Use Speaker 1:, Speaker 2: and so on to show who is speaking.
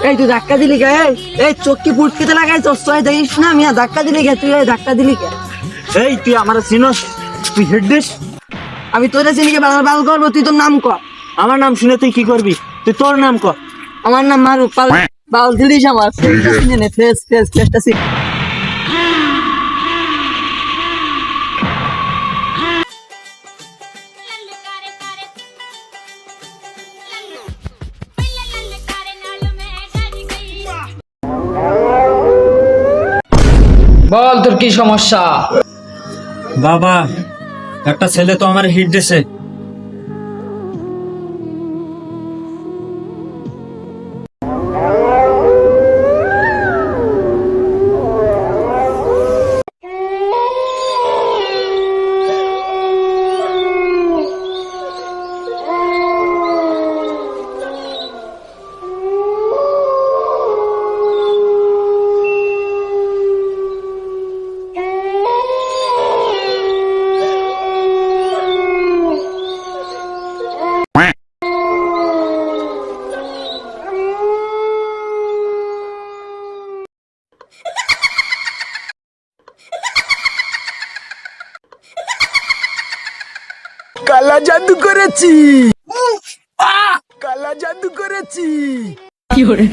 Speaker 1: এই তুই ধাক্কা দিলি কে? এই চোখ কি ফুটকিতে লাগাই চশমা দেখিস না? মিয়া ধাক্কা দিলি কে? তুই ধাক্কা দিলি কে?
Speaker 2: এই তুই আমার চিনস? তুই হেড দিস?
Speaker 1: আমি তোরে চিনি কে বাল করবো? তুই তোর নাম কর।
Speaker 2: আমার নাম শুনে তুই কি করবি? তুই তোর নাম কর।
Speaker 1: আমার নাম মারুফ। বাল দিলিস আমার ফেসটা চিনি।
Speaker 3: বল তোর কি সমস্যা?
Speaker 2: বাবা, একটা ছেলে তো আমার হিট দিছে।
Speaker 1: কালা জাদু করেছি, কালা জাদু করেছি। কি করে?